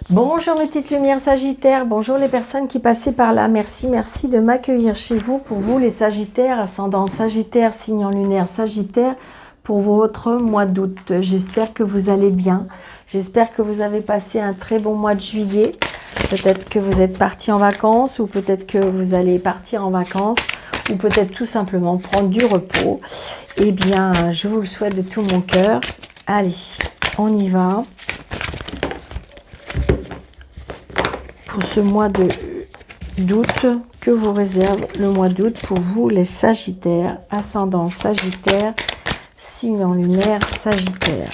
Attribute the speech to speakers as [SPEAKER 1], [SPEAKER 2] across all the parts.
[SPEAKER 1] Bonjour mes petites lumières Sagittaires, bonjour les personnes qui passaient par là, merci de m'accueillir chez vous. Pour vous les Sagittaires, ascendant Sagittaire, signe en lunaire Sagittaire, pour votre mois d'août. J'espère que vous allez bien, j'espère que vous avez passé un très bon mois de juillet. Peut-être que vous êtes partis en vacances ou peut-être que vous allez partir en vacances ou peut-être tout simplement prendre du repos. Eh bien, je vous le souhaite de tout mon cœur. Allez, on y va. Pour ce mois d'août, que vous réserve le mois d'août pour vous les Sagittaires, ascendant Sagittaire, signe en lunaire Sagittaire.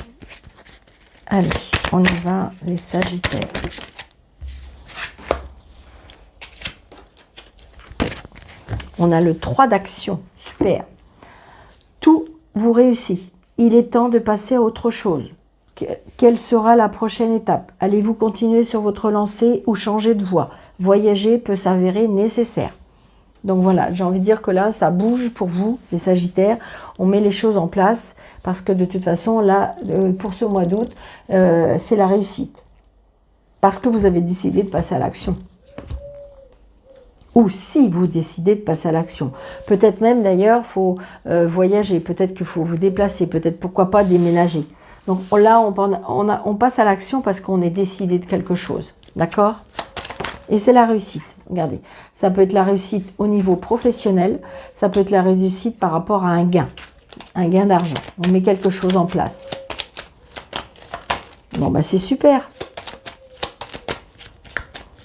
[SPEAKER 1] Allez, on y va les Sagittaires. On a le 3 d'action, super. Tout vous réussit. Il est temps de passer à autre chose. Quelle sera la prochaine étape? Allez-vous continuer sur votre lancée ou changer de voie? Voyager peut s'avérer nécessaire. Donc voilà, j'ai envie de dire que là, ça bouge pour vous, les Sagittaires. On met les choses en place parce que de toute façon, là, pour ce mois d'août, c'est la réussite. Parce que vous avez décidé de passer à l'action. Ou si vous décidez de passer à l'action. Peut-être même d'ailleurs, il faut voyager, peut-être qu'il faut vous déplacer, peut-être pourquoi pas déménager. Donc là, on passe à l'action parce qu'on est décidé de quelque chose. D'accord? Et c'est la réussite. Regardez, ça peut être la réussite au niveau professionnel, ça peut être la réussite par rapport à un gain d'argent. On met quelque chose en place. Bon, bah c'est super.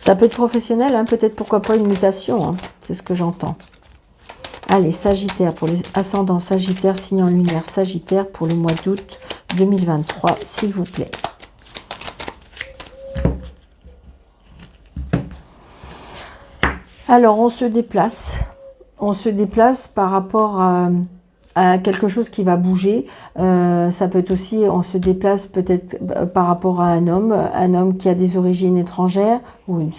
[SPEAKER 1] Ça peut être professionnel, hein, peut-être pourquoi pas une mutation, hein, c'est ce que j'entends. Allez, Sagittaire, pour les ascendants Sagittaire, signe en lunaire Sagittaire, pour le mois d'août 2023, s'il vous plaît. Alors, on se déplace par rapport à quelque chose qui va bouger. Ça peut être aussi, on se déplace peut-être par rapport à un homme qui a des origines étrangères, ou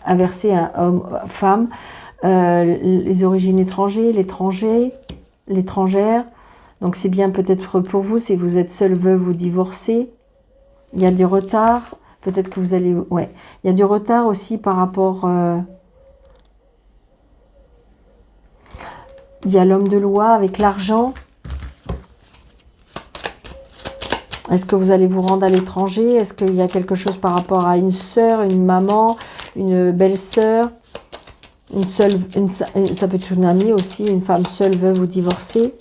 [SPEAKER 1] inversé, un homme-femme, les origines étrangères, l'étrangère. Donc c'est bien peut-être pour vous, si vous êtes seul, veuve ou divorcé. Il y a du retard, peut-être que vous allez... Ouais, il y a du retard aussi par rapport... il y a l'homme de loi avec l'argent. Est-ce que vous allez vous rendre à l'étranger? Est-ce qu'il y a quelque chose par rapport à une sœur, une maman, une belle-sœur, ça peut être une amie aussi, une femme seule, veuve ou divorcée?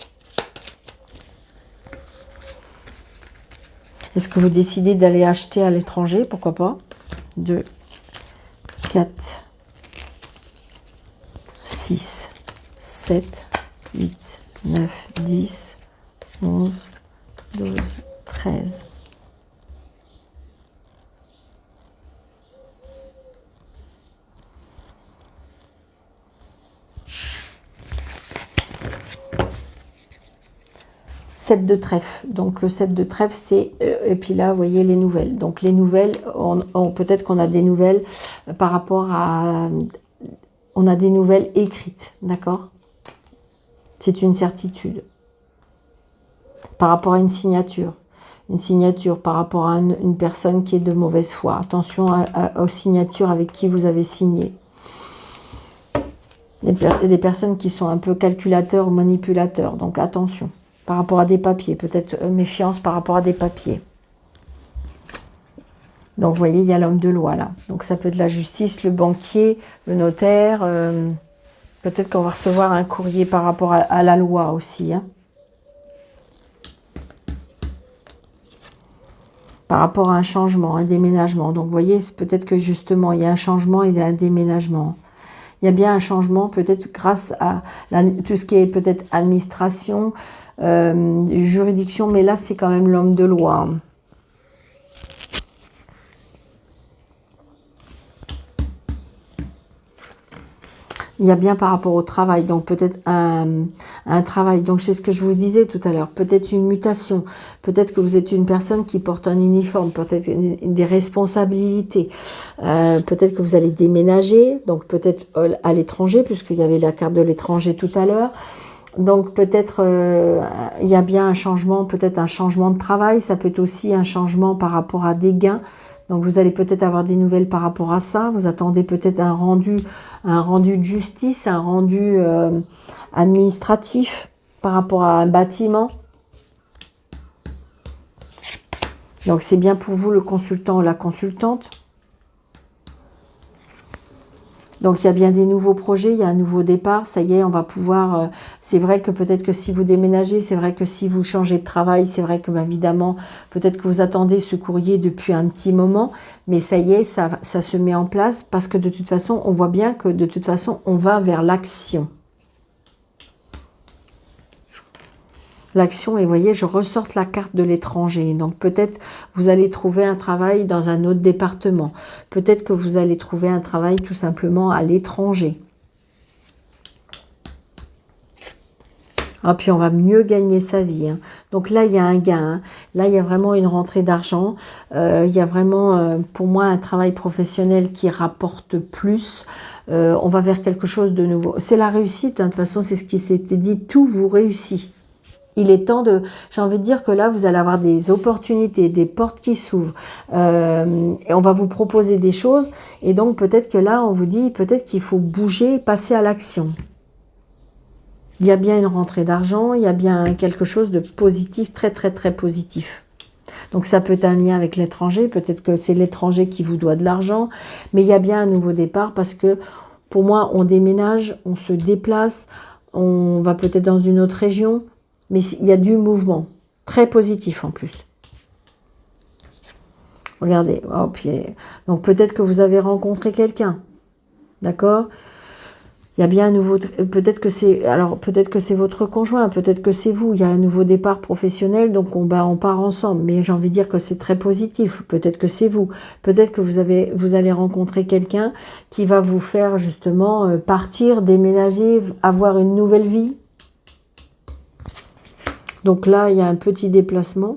[SPEAKER 1] Est-ce que vous décidez d'aller acheter à l'étranger? Pourquoi pas? 2, 4, 6, 7, 8, 9, 10, 11, 12, 13. De trèfle. Donc le 7 de trèfle, c'est... et puis là, vous voyez les nouvelles. Donc les nouvelles, peut-être qu'on a des nouvelles par rapport à... On a des nouvelles écrites, d'accord? C'est une certitude. Par rapport à une signature. Une signature par rapport à une personne qui est de mauvaise foi. Attention aux signatures avec qui vous avez signé. Des personnes qui sont un peu calculateurs ou manipulateurs. Donc attention. Par rapport à des papiers, peut-être méfiance par rapport à des papiers. Donc, vous voyez, il y a l'homme de loi, là. Donc, ça peut être la justice, le banquier, le notaire. Peut-être qu'on va recevoir un courrier par rapport à la loi aussi. Hein. Par rapport à un changement, un déménagement. Donc, vous voyez, peut-être que justement, il y a un changement et un déménagement. Il y a bien un changement, peut-être grâce à tout ce qui est peut-être administration, juridiction, mais là, c'est quand même l'homme de loi. Il y a bien par rapport au travail, donc peut-être un travail. Donc c'est ce que je vous disais tout à l'heure, peut-être une mutation, peut-être que vous êtes une personne qui porte un uniforme, peut-être des responsabilités, peut-être que vous allez déménager, donc peut-être à l'étranger, puisqu'il y avait la carte de l'étranger tout à l'heure. Donc peut-être il y a bien un changement, peut-être un changement de travail, ça peut être aussi un changement par rapport à des gains Donc vous allez peut-être avoir des nouvelles par rapport à ça. Vous attendez peut-être un rendu de justice, un rendu administratif par rapport à un bâtiment. Donc c'est bien pour vous le consultant ou la consultante. Donc il y a bien des nouveaux projets, il y a un nouveau départ, ça y est, on va pouvoir... c'est vrai que peut-être que si vous déménagez, c'est vrai que si vous changez de travail, c'est vrai que évidemment, peut-être que vous attendez ce courrier depuis un petit moment, mais ça y est, ça se met en place parce que de toute façon, on voit bien que de toute façon, on va vers l'action. L'action, et vous voyez, je ressorte la carte de l'étranger. Donc peut-être vous allez trouver un travail dans un autre département. Peut-être que vous allez trouver un travail tout simplement à l'étranger. Ah, puis on va mieux gagner sa vie. Hein. Donc là, il y a un gain. Hein. Là, il y a vraiment une rentrée d'argent. Il y a vraiment, pour moi, un travail professionnel qui rapporte plus. On va vers quelque chose de nouveau. C'est la réussite. Hein. De toute façon, c'est ce qui s'était dit. Tout vous réussit. Il est temps de... J'ai envie de dire que là, vous allez avoir des opportunités, des portes qui s'ouvrent. Et on va vous proposer des choses. Et donc, peut-être que là, on vous dit, peut-être qu'il faut bouger, passer à l'action. Il y a bien une rentrée d'argent, il y a bien quelque chose de positif, très, très, très positif. Donc, ça peut être un lien avec l'étranger. Peut-être que c'est l'étranger qui vous doit de l'argent. Mais il y a bien un nouveau départ parce que, pour moi, on déménage, on se déplace, on va peut-être dans une autre région. Mais il y a du mouvement, très positif en plus. Regardez, oh, puis, donc peut-être que vous avez rencontré quelqu'un, d'accord? Il y a bien un nouveau, peut-être que c'est votre conjoint, peut-être que c'est vous. Il y a un nouveau départ professionnel, donc on part ensemble. Mais j'ai envie de dire que c'est très positif. Peut-être que c'est vous. Peut-être que vous allez rencontrer quelqu'un qui va vous faire justement partir, déménager, avoir une nouvelle vie. Donc là, il y a un petit déplacement.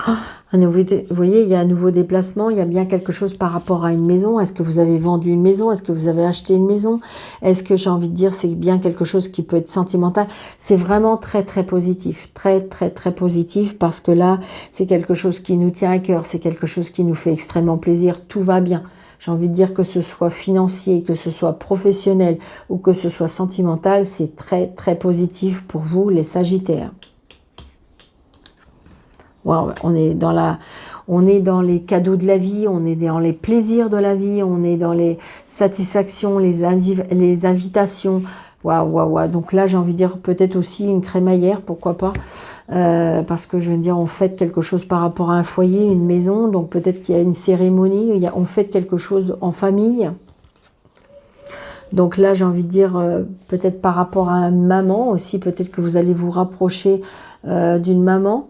[SPEAKER 1] Oh, vous voyez, il y a un nouveau déplacement. Il y a bien quelque chose par rapport à une maison. Est-ce que vous avez vendu une maison? Est-ce que vous avez acheté une maison? Est-ce que, j'ai envie de dire, c'est bien quelque chose qui peut être sentimental? C'est vraiment très, très positif. Très, très, très positif parce que là, c'est quelque chose qui nous tient à cœur. C'est quelque chose qui nous fait extrêmement plaisir. Tout va bien. J'ai envie de dire que ce soit financier, que ce soit professionnel ou que ce soit sentimental, c'est très, très positif pour vous, les Sagittaires. Wow, on est dans les cadeaux de la vie, on est dans les plaisirs de la vie, on est dans les satisfactions, les invitations. Waouh, waouh, waouh. Donc là, j'ai envie de dire peut-être aussi une crémaillère, pourquoi pas. Parce que je veux dire, on fête quelque chose par rapport à un foyer, une maison. Donc peut-être qu'il y a une cérémonie, on fête quelque chose en famille. Donc là, j'ai envie de dire, peut-être par rapport à une maman aussi, peut-être que vous allez vous rapprocher d'une maman.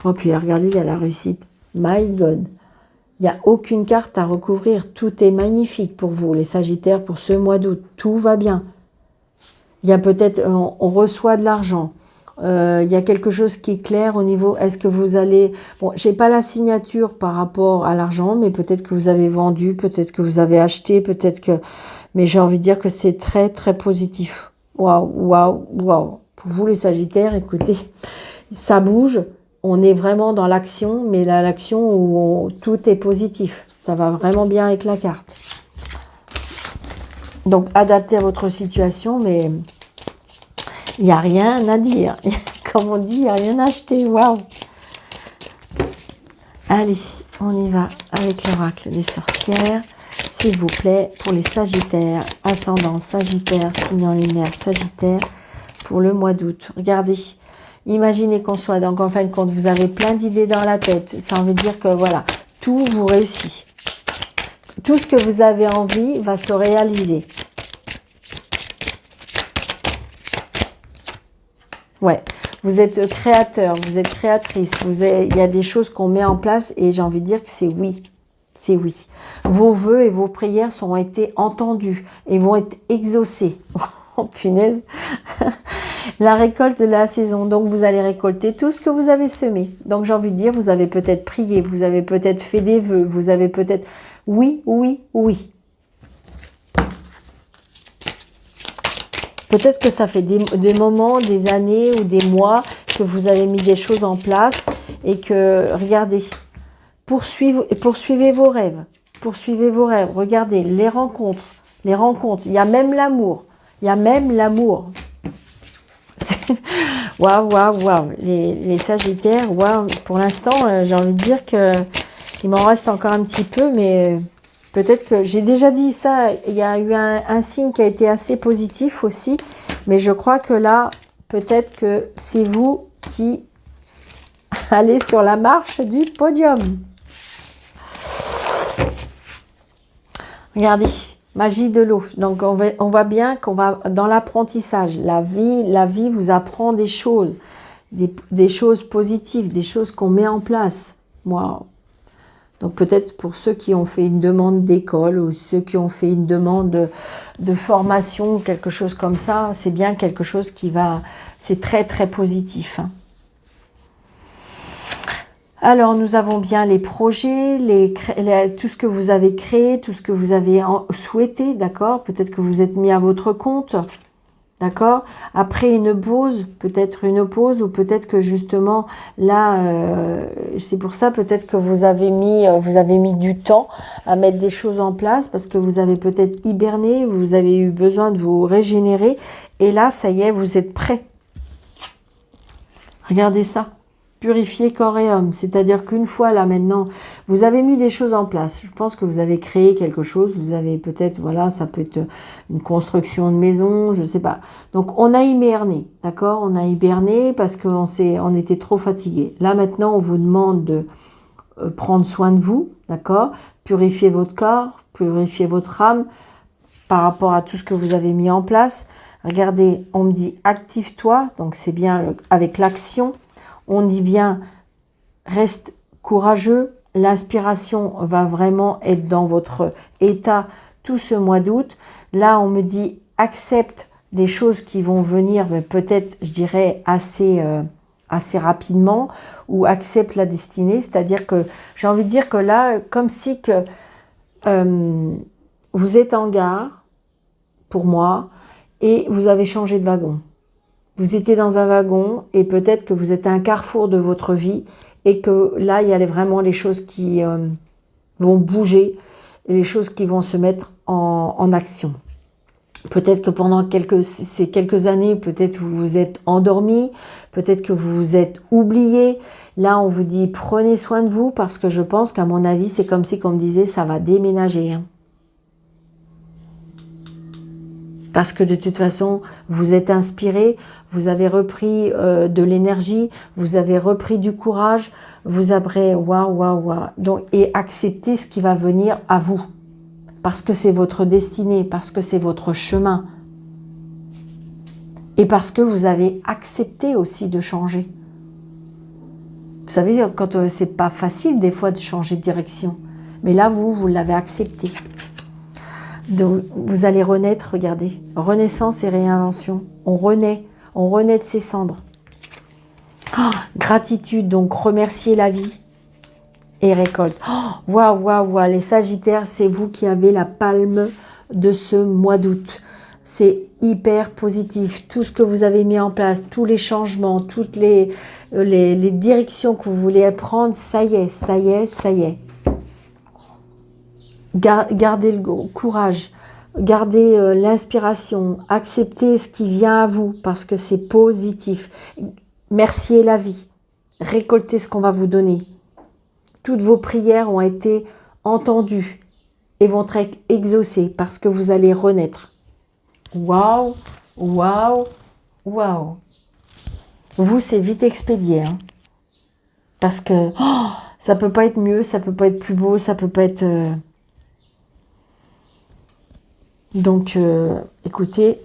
[SPEAKER 1] Oh, puis regardez, il y a la réussite. My God. Il n'y a aucune carte à recouvrir. Tout est magnifique pour vous, les Sagittaires, pour ce mois d'août. Tout va bien. Il y a peut-être, on reçoit de l'argent. Il y a quelque chose qui est clair au niveau, est-ce que vous allez... Bon, je n'ai pas la signature par rapport à l'argent, mais peut-être que vous avez vendu, peut-être que vous avez acheté, peut-être que... Mais j'ai envie de dire que c'est très, très positif. Waouh, waouh, waouh. Pour vous, les Sagittaires, écoutez, ça bouge. On est vraiment dans l'action, mais l'action où tout est positif. Ça va vraiment bien avec la carte. Donc, adaptez à votre situation, mais il n'y a rien à dire. Comme on dit, il n'y a rien à acheter. Waouh! Allez, on y va avec l'oracle des sorcières. S'il vous plaît, pour les Sagittaires, ascendant Sagittaire, signe en lumière Sagittaire, pour le mois d'août. Regardez. Imaginez qu'on soit, donc en fin de compte, vous avez plein d'idées dans la tête. Ça veut dire que voilà, tout vous réussit. Tout ce que vous avez envie va se réaliser. Ouais, vous êtes créateur, vous êtes créatrice. Il y a des choses qu'on met en place et j'ai envie de dire que c'est oui. C'est oui. Vos vœux et vos prières ont été entendus et vont être exaucés. Oh punaise. La récolte de la saison. Donc, vous allez récolter tout ce que vous avez semé. Donc, j'ai envie de dire, vous avez peut-être prié, vous avez peut-être fait des vœux, vous avez peut-être... Oui, oui, oui. Peut-être que ça fait des moments, des années ou des mois que vous avez mis des choses en place et que, regardez, poursuivez vos rêves. Poursuivez vos rêves. Regardez, les rencontres. Les rencontres. Il y a même l'amour. Il y a même l'amour. Waouh, waouh, waouh. Les Sagittaires, waouh. Pour l'instant, j'ai envie de dire que il m'en reste encore un petit peu, mais peut-être que j'ai déjà dit ça. Il y a eu un signe qui a été assez positif aussi, mais je crois que là, peut-être que c'est vous qui allez sur la marche du podium. Regardez, magie de l'eau. Donc, on voit bien qu'on va dans l'apprentissage. La vie vous apprend des choses, des choses positives, des choses qu'on met en place. Waouh. Donc, peut-être pour ceux qui ont fait une demande d'école ou ceux qui ont fait une demande de formation, quelque chose comme ça, c'est bien quelque chose qui va... C'est très, très positif, hein. Alors, nous avons bien les projets, tout ce que vous avez créé, tout ce que vous avez souhaité, d'accord? Peut-être que vous êtes mis à votre compte, d'accord? Après une pause, peut-être une pause, ou peut-être que justement, là, c'est pour ça peut-être que vous avez mis du temps à mettre des choses en place, parce que vous avez peut-être hiberné, vous avez eu besoin de vous régénérer, et là, ça y est, vous êtes prêt. Regardez ça. Purifier corps et âme, c'est-à-dire qu'une fois là maintenant, vous avez mis des choses en place. Je pense que vous avez créé quelque chose, vous avez peut-être, voilà, ça peut être une construction de maison, je sais pas. Donc on a hiberné, d'accord? On a hiberné parce on était trop fatigué. Là maintenant, on vous demande de prendre soin de vous, d'accord? Purifier votre corps, purifier votre âme par rapport à tout ce que vous avez mis en place. Regardez, on me dit active-toi, donc c'est bien avec l'action. On dit bien, reste courageux. L'inspiration va vraiment être dans votre état tout ce mois d'août. Là, on me dit, accepte les choses qui vont venir, mais peut-être, je dirais, assez rapidement, ou accepte la destinée. C'est-à-dire que, j'ai envie de dire que là, comme si que vous êtes en gare, pour moi, et vous avez changé de wagon. Vous étiez dans un wagon et peut-être que vous êtes à un carrefour de votre vie et que là, il y a vraiment les choses qui vont bouger et les choses qui vont se mettre en action. Peut-être que pendant ces quelques années, peut-être vous vous êtes endormi, peut-être que vous vous êtes oublié. Là, on vous dit prenez soin de vous parce que je pense qu'à mon avis, c'est comme si, comme disait, ça va déménager, hein. Parce que de toute façon, vous êtes inspiré, vous avez repris de l'énergie, vous avez repris du courage, vous avez waouh, waouh, waouh. Donc, et acceptez ce qui va venir à vous. Parce que c'est votre destinée, parce que c'est votre chemin. Et parce que vous avez accepté aussi de changer. Vous savez, quand c'est pas facile des fois de changer de direction. Mais là, vous l'avez accepté. Donc, vous allez renaître, regardez. Renaissance et réinvention. On renaît de ses cendres. Oh, gratitude, donc remercier la vie et récolte. Waouh, waouh, waouh, les Sagittaires, c'est vous qui avez la palme de ce mois d'août. C'est hyper positif. Tout ce que vous avez mis en place, tous les changements, toutes les directions que vous voulez prendre, ça y est, ça y est, ça y est. Gardez le courage, gardez l'inspiration, acceptez ce qui vient à vous parce que c'est positif. Merciez la vie, récoltez ce qu'on va vous donner. Toutes vos prières ont été entendues et vont être exaucées parce que vous allez renaître. Waouh, waouh, waouh. Vous, c'est vite expédié, hein, parce que ça peut pas être mieux, ça peut pas être plus beau, ça peut pas être... Donc, écoutez,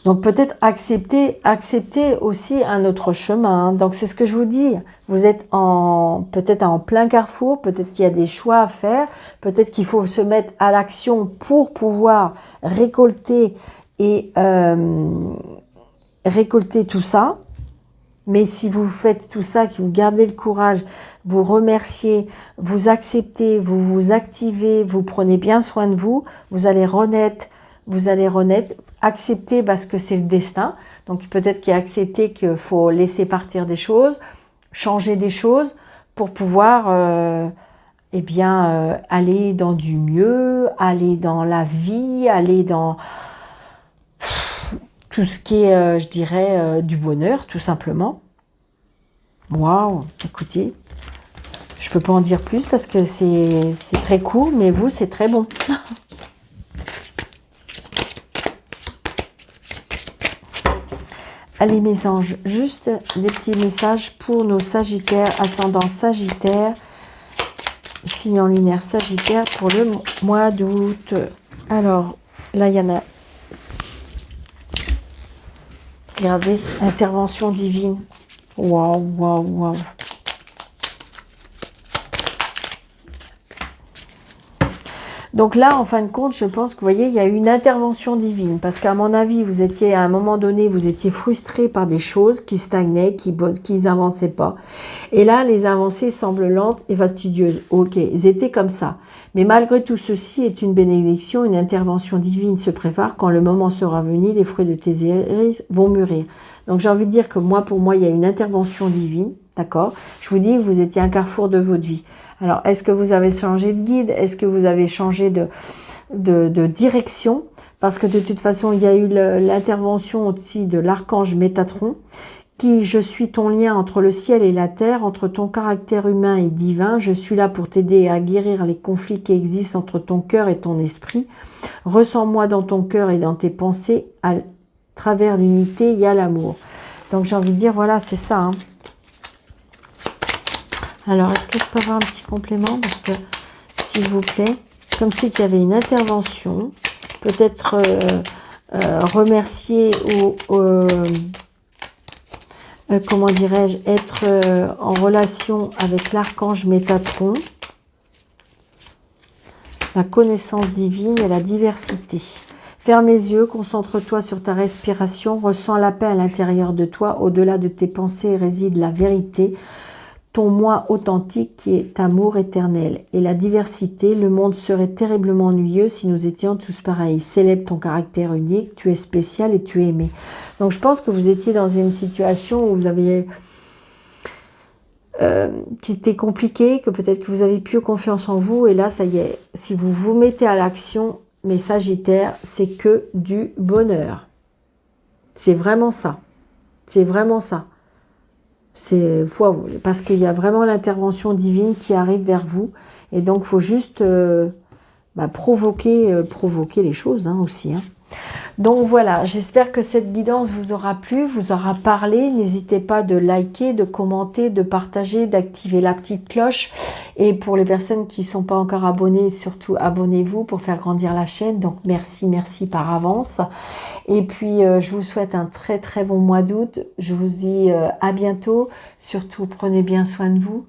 [SPEAKER 1] donc peut-être accepter aussi un autre chemin, hein. Donc, c'est ce que je vous dis. Vous êtes peut-être en plein carrefour, peut-être qu'il y a des choix à faire, peut-être qu'il faut se mettre à l'action pour pouvoir récolter et récolter tout ça. Mais si vous faites tout ça, que vous gardez le courage, vous remerciez, vous acceptez, vous vous activez, vous prenez bien soin de vous, vous allez renaître, vous allez renaître, accepter parce que c'est le destin. Donc peut-être qu'il y a accepté qu'il faut laisser partir des choses, changer des choses pour pouvoir eh bien, aller dans du mieux, aller dans la vie, aller dans tout ce qui est, je dirais, du bonheur, tout simplement. Waouh, écoutez, je ne peux pas en dire plus parce que c'est très court, mais vous, c'est très bon. Allez mes anges, juste des petits messages pour nos Sagittaires, ascendant Sagittaire, signe lunaire Sagittaire pour le mois d'août. Alors, là, il y en a. Regardez, intervention divine. Waouh, waouh, waouh. Donc là, en fin de compte, je pense que vous voyez, il y a eu une intervention divine. Parce qu'à mon avis, vous étiez, à un moment donné, vous étiez frustré par des choses qui stagnaient, qui n'avançaient pas. Et là, les avancées semblent lentes et fastidieuses. Ok, ils étaient comme ça. Mais malgré tout ceci est une bénédiction, une intervention divine se prépare. Quand le moment sera venu, les fruits de tes iris vont mûrir. Donc j'ai envie de dire que moi, pour moi, il y a une intervention divine. D'accord? Je vous dis que vous étiez à un carrefour de votre vie. Alors, est-ce que vous avez changé de guide? Est-ce que vous avez changé de direction? Parce que de toute façon, il y a eu l'intervention aussi de l'archange Métatron, qui, je suis ton lien entre le ciel et la terre, entre ton caractère humain et divin. Je suis là pour t'aider à guérir les conflits qui existent entre ton cœur et ton esprit. Ressens-moi dans ton cœur et dans tes pensées. À travers l'unité, il y a l'amour. Donc, j'ai envie de dire, voilà, c'est ça, hein. Alors, est-ce que je peux avoir un petit complément? Parce que, s'il vous plaît, comme si qu'il y avait une intervention, peut-être remercier ou, comment dirais-je, être en relation avec l'archange Métatron, la connaissance divine et la diversité. Ferme les yeux, concentre-toi sur ta respiration, ressens la paix à l'intérieur de toi, au-delà de tes pensées réside la vérité, ton moi authentique qui est amour éternel. Et la diversité, le monde serait terriblement ennuyeux si nous étions tous pareils. Célèbre ton caractère unique, tu es spécial et tu es aimé. Donc je pense que vous étiez dans une situation où vous aviez... qui était compliquée, que peut-être que vous avez plus confiance en vous. Et là, ça y est, si vous vous mettez à l'action, mes Sagittaires, c'est que du bonheur. C'est vraiment ça. C'est vraiment ça. C'est parce qu'il y a vraiment l'intervention divine qui arrive vers vous. Et donc, il faut juste provoquer les choses aussi. Hein. Donc voilà, j'espère que cette guidance vous aura plu, vous aura parlé. N'hésitez pas de liker, de commenter, de partager, d'activer la petite cloche. Et pour les personnes qui ne sont pas encore abonnées, surtout abonnez-vous pour faire grandir la chaîne. Donc merci par avance. Et puis je vous souhaite un très très bon mois d'août. Je vous dis à bientôt. Surtout prenez bien soin de vous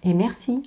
[SPEAKER 1] et merci.